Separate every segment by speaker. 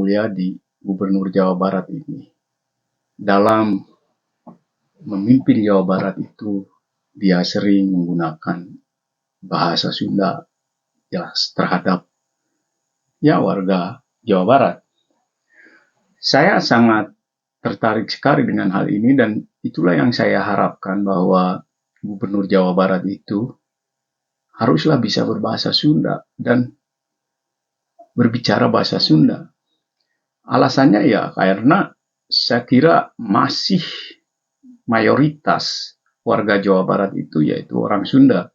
Speaker 1: Mulyadi, Gubernur Jawa Barat ini, dalam memimpin Jawa Barat itu dia sering menggunakan bahasa Sunda ya terhadap warga Jawa Barat. Saya sangat tertarik sekali dengan hal ini dan itulah yang saya harapkan bahwa Gubernur Jawa Barat itu haruslah bisa berbahasa Sunda dan berbicara bahasa Sunda. Alasannya ya karena saya kira masih mayoritas warga Jawa Barat itu yaitu orang Sunda,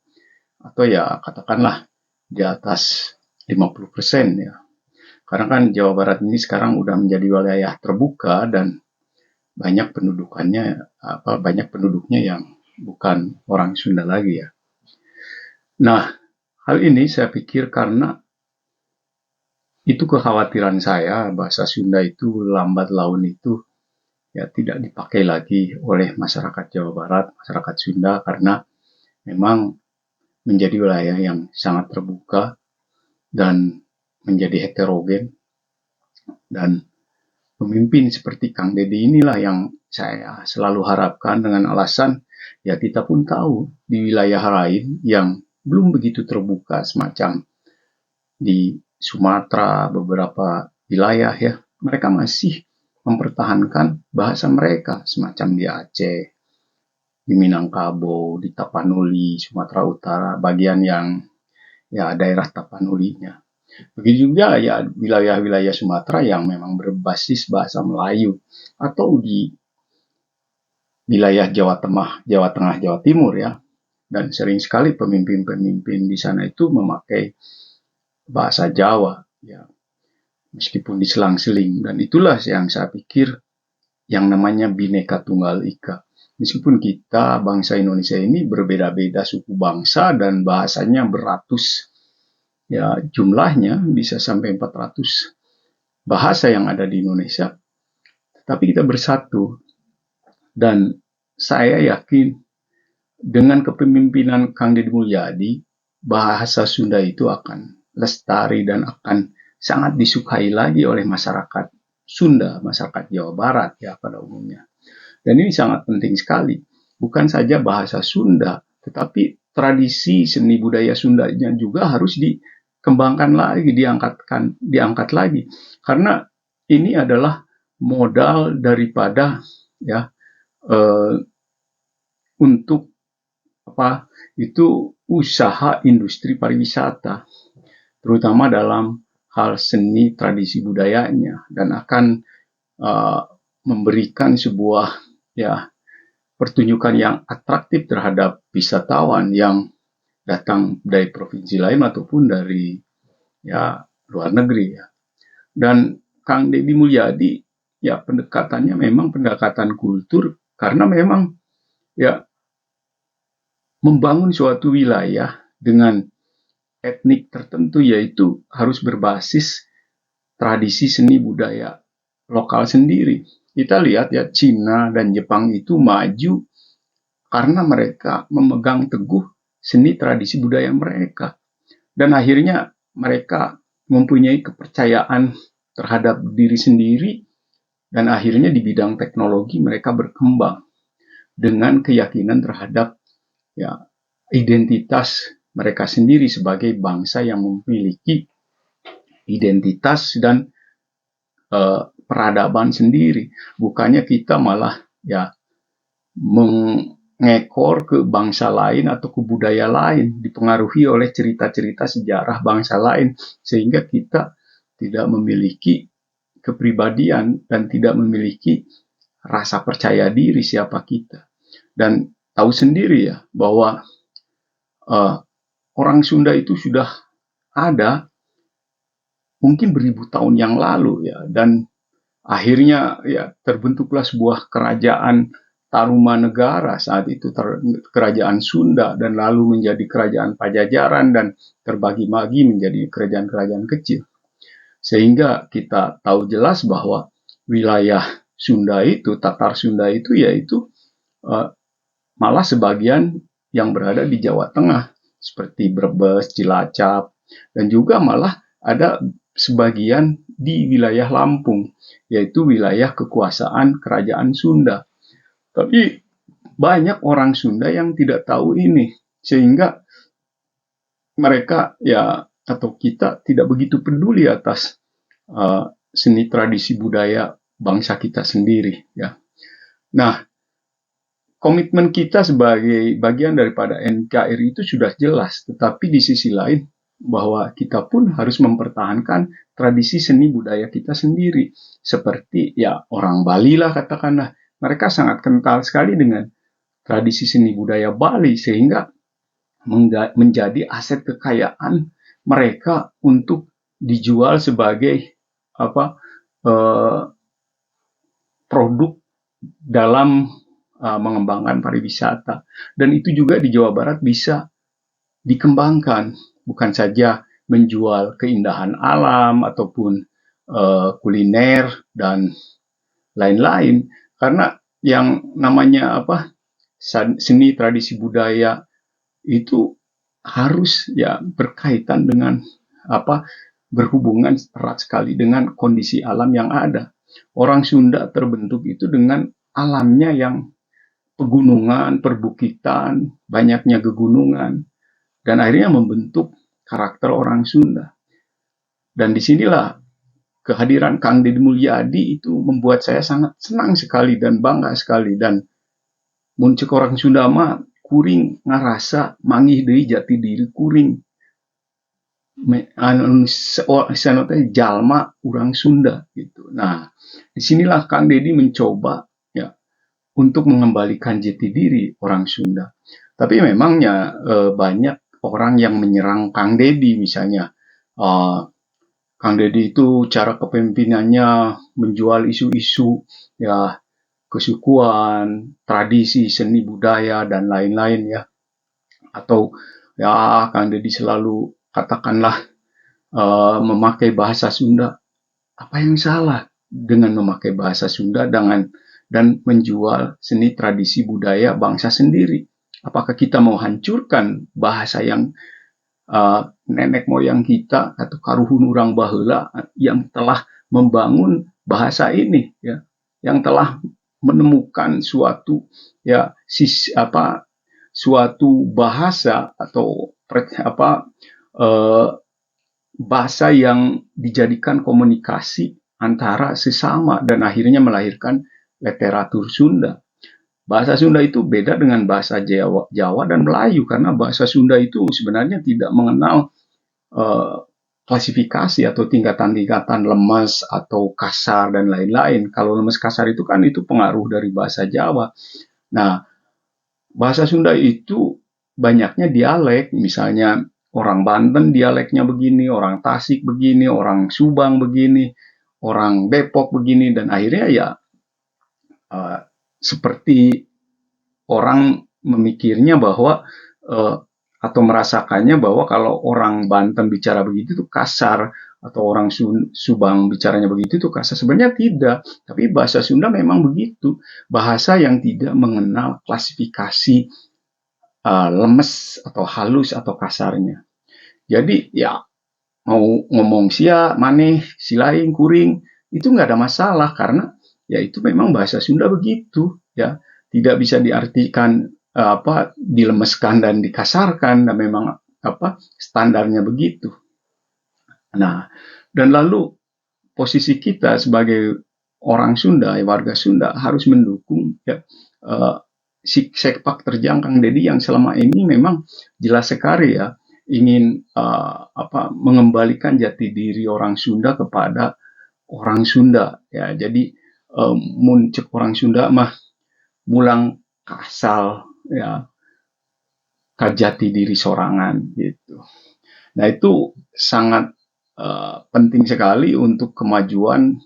Speaker 1: atau ya katakanlah di atas 50% ya. Karena kan Jawa Barat ini sekarang udah menjadi wilayah terbuka dan banyak penduduknya yang bukan orang Sunda lagi ya. Nah, hal ini saya pikir karena itu kekhawatiran saya, bahasa Sunda itu lambat laun itu ya tidak dipakai lagi oleh masyarakat Jawa Barat, masyarakat Sunda, karena memang menjadi wilayah yang sangat terbuka dan menjadi heterogen. Dan pemimpin seperti Kang Deddy inilah yang saya selalu harapkan, dengan alasan ya kita pun tahu di wilayah lain yang belum begitu terbuka semacam di Sumatera, beberapa wilayah ya, mereka masih mempertahankan bahasa mereka, semacam di Aceh, di Minangkabau, di Tapanuli, Sumatera Utara, bagian yang ya daerah Tapanulinya. Begitu juga ya wilayah-wilayah Sumatera yang memang berbasis bahasa Melayu, atau di wilayah Jawa Tengah, Jawa Timur ya. Dan sering sekali pemimpin-pemimpin di sana itu memakai bahasa Jawa ya, meskipun diselang-seling. Dan itulah yang saya pikir yang namanya Bhinneka Tunggal Ika. Meskipun kita bangsa Indonesia ini berbeda-beda suku bangsa dan bahasanya beratus ya, jumlahnya bisa sampai 400 bahasa yang ada di Indonesia, tetapi kita bersatu. Dan saya yakin dengan kepemimpinan Kang Deddy Mulyadi, bahasa Sunda itu akan lestari dan akan sangat disukai lagi oleh masyarakat Sunda, masyarakat Jawa Barat ya pada umumnya. Dan ini sangat penting sekali. Bukan saja bahasa Sunda, tetapi tradisi seni budaya Sundanya juga harus dikembangkan lagi, diangkat lagi. Karena ini adalah modal daripada ya untuk usaha industri pariwisata, terutama dalam hal seni tradisi budayanya, dan akan memberikan sebuah pertunjukan yang atraktif terhadap wisatawan yang datang dari provinsi lain ataupun dari luar negeri ya. Dan Kang Deddy Mulyadi ya pendekatannya memang pendekatan kultur, karena memang ya membangun suatu wilayah dengan etnik tertentu, yaitu harus berbasis tradisi seni budaya lokal sendiri. Kita lihat ya, Cina dan Jepang itu maju karena mereka memegang teguh seni tradisi budaya mereka. Dan akhirnya mereka mempunyai kepercayaan terhadap diri sendiri, dan akhirnya di bidang teknologi mereka berkembang dengan keyakinan terhadap identitas mereka sendiri sebagai bangsa yang memiliki identitas dan peradaban sendiri. Bukannya kita malah mengekor ke bangsa lain atau ke budaya lain, dipengaruhi oleh cerita-cerita sejarah bangsa lain, sehingga kita tidak memiliki kepribadian dan tidak memiliki rasa percaya diri siapa kita. Dan tahu sendiri ya bahwa orang Sunda itu sudah ada mungkin beribu tahun yang lalu ya, dan akhirnya ya terbentuklah sebuah kerajaan Tarumanegara saat itu, kerajaan Sunda, dan lalu menjadi kerajaan Pajajaran dan terbagi-bagi menjadi kerajaan-kerajaan kecil. Sehingga kita tahu jelas bahwa wilayah Sunda itu, Tatar Sunda itu yaitu malah sebagian yang berada di Jawa Tengah, seperti Brebes, Cilacap, dan juga malah ada sebagian di wilayah Lampung, yaitu wilayah kekuasaan Kerajaan Sunda. Tapi banyak orang Sunda yang tidak tahu ini, sehingga mereka ya atau kita tidak begitu peduli atas seni tradisi budaya bangsa kita sendiri ya. Nah, komitmen kita sebagai bagian daripada NKRI itu sudah jelas, tetapi di sisi lain bahwa kita pun harus mempertahankan tradisi seni budaya kita sendiri. Seperti ya orang Bali lah katakanlah, mereka sangat kental sekali dengan tradisi seni budaya Bali sehingga menjadi aset kekayaan mereka untuk dijual sebagai produk dalam mengembangkan pariwisata. Dan itu juga di Jawa Barat bisa dikembangkan, bukan saja menjual keindahan alam ataupun kuliner dan lain-lain, karena yang namanya seni tradisi budaya itu harus ya berkaitan dengan berhubungan erat sekali dengan kondisi alam yang ada. Orang Sunda terbentuk itu dengan alamnya yang pegunungan, perbukitan, banyaknya gegunungan, dan akhirnya membentuk karakter orang Sunda. Dan disinilah kehadiran Kang Deddy Mulyadi itu membuat saya sangat senang sekali dan bangga sekali. Dan muncul orang Sunda mah kuring ngarasa mangih deui jati diri kuring. Jalma orang Sunda gitu. Nah, disinilah Kang Deddy mencoba ya untuk mengembalikan jati diri orang Sunda. Tapi memangnya banyak orang yang menyerang Kang Deddy, misalnya Kang Deddy itu cara kepemimpinannya menjual isu-isu ya kesukuan, tradisi, seni budaya dan lain-lain ya. Atau ya Kang Deddy selalu katakanlah memakai bahasa Sunda. Apa yang salah dengan memakai bahasa Sunda dan menjual seni tradisi budaya bangsa sendiri? Apakah kita mau hancurkan bahasa yang nenek moyang kita atau karuhun urang baheula yang telah membangun bahasa ini ya, yang telah menemukan suatu ya suatu bahasa atau bahasa yang dijadikan komunikasi antara sesama dan akhirnya melahirkan literatur Sunda. Bahasa Sunda itu beda dengan bahasa Jawa dan Melayu, karena bahasa Sunda itu sebenarnya tidak mengenal klasifikasi atau tingkatan-tingkatan lemes atau kasar dan lain-lain. Kalau lemes kasar itu kan itu pengaruh dari bahasa Jawa. Nah, bahasa Sunda itu banyaknya dialek, misalnya orang Banten dialeknya begini, orang Tasik begini, orang Subang begini, orang Depok begini, dan akhirnya ya seperti orang memikirnya bahwa atau merasakannya bahwa kalau orang Banten bicara begitu itu kasar, atau orang Subang bicaranya begitu itu kasar. Sebenarnya tidak, tapi bahasa Sunda memang begitu, bahasa yang tidak mengenal klasifikasi lemes atau halus atau kasarnya. Jadi ya mau ngomong sia, maneh, silaing, kuring, itu nggak ada masalah karena ya itu memang bahasa Sunda begitu ya, tidak bisa diartikan dilemeskan dan dikasarkan, dan memang standarnya begitu. Nah, dan lalu posisi kita sebagai orang Sunda, warga Sunda harus mendukung ya sepak terjang Kang Deddy yang selama ini memang jelas sekali ya ingin mengembalikan jati diri orang Sunda kepada orang Sunda ya. Jadi muncul orang Sunda mah mulang kasal ya kajati diri sorangan gitu. Nah, itu sangat penting sekali untuk kemajuan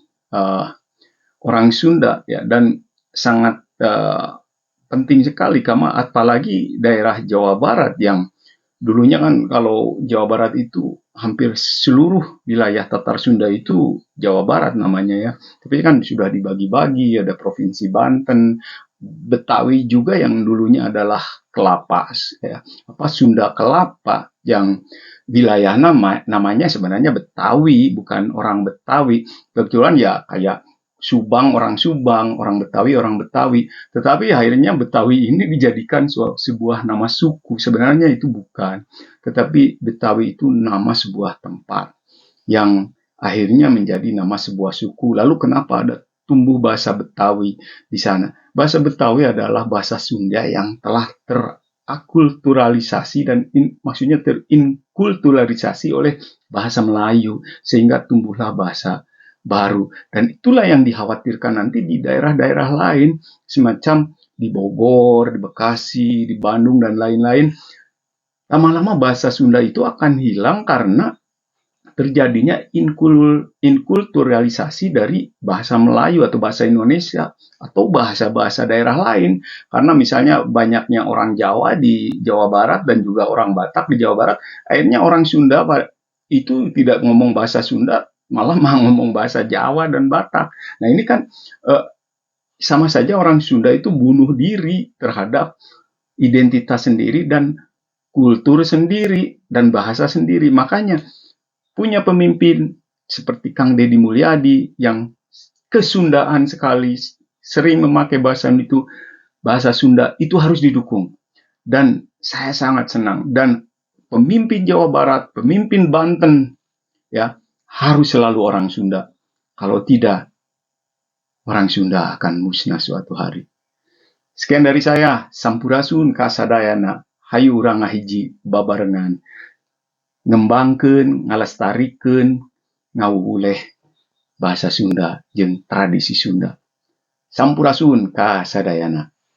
Speaker 1: orang Sunda ya, dan sangat penting sekali karena apalagi daerah Jawa Barat yang dulunya kan kalau Jawa Barat itu hampir seluruh wilayah Tatar Sunda itu Jawa Barat namanya ya. Tapi kan sudah dibagi-bagi, ada Provinsi Banten, Betawi juga yang dulunya adalah kelapa, ya, Sunda Kelapa, yang wilayah namanya sebenarnya Betawi, bukan orang Betawi. Kebetulan ya kayak Subang orang Betawi orang Betawi. Tetapi akhirnya Betawi ini dijadikan sebuah nama suku. Sebenarnya itu bukan. Tetapi Betawi itu nama sebuah tempat yang akhirnya menjadi nama sebuah suku. Lalu kenapa ada tumbuh bahasa Betawi di sana? Bahasa Betawi adalah bahasa Sunda yang telah terakulturalisasi dan maksudnya terinkulturalisasi oleh bahasa Melayu, sehingga tumbuhlah bahasa baru. Dan itulah yang dikhawatirkan nanti di daerah-daerah lain, semacam di Bogor, di Bekasi, di Bandung, dan lain-lain. Lama-lama bahasa Sunda itu akan hilang karena terjadinya inkulturalisasi dari bahasa Melayu atau bahasa Indonesia atau bahasa-bahasa daerah lain. Karena misalnya banyaknya orang Jawa di Jawa Barat dan juga orang Batak di Jawa Barat, akhirnya orang Sunda itu tidak ngomong bahasa Sunda, malah ngomong bahasa Jawa dan Batak. Nah ini kan sama saja orang Sunda itu bunuh diri terhadap identitas sendiri dan kultur sendiri dan bahasa sendiri. Makanya punya pemimpin seperti Kang Deddy Mulyadi yang kesundaan sekali, sering memakai bahasa Sunda, itu harus didukung. Dan saya sangat senang. Dan pemimpin Jawa Barat, pemimpin Banten, ya, harus selalu orang Sunda. Kalau tidak, orang Sunda akan musnah suatu hari. Sekian dari saya, Sampurasun kasadayana, hayu urang ngahiji babarengan. Ngembangkeun, ngalestarikeun, ngawuwuleh bahasa Sunda jeung tradisi Sunda. Sampurasun kasadayana.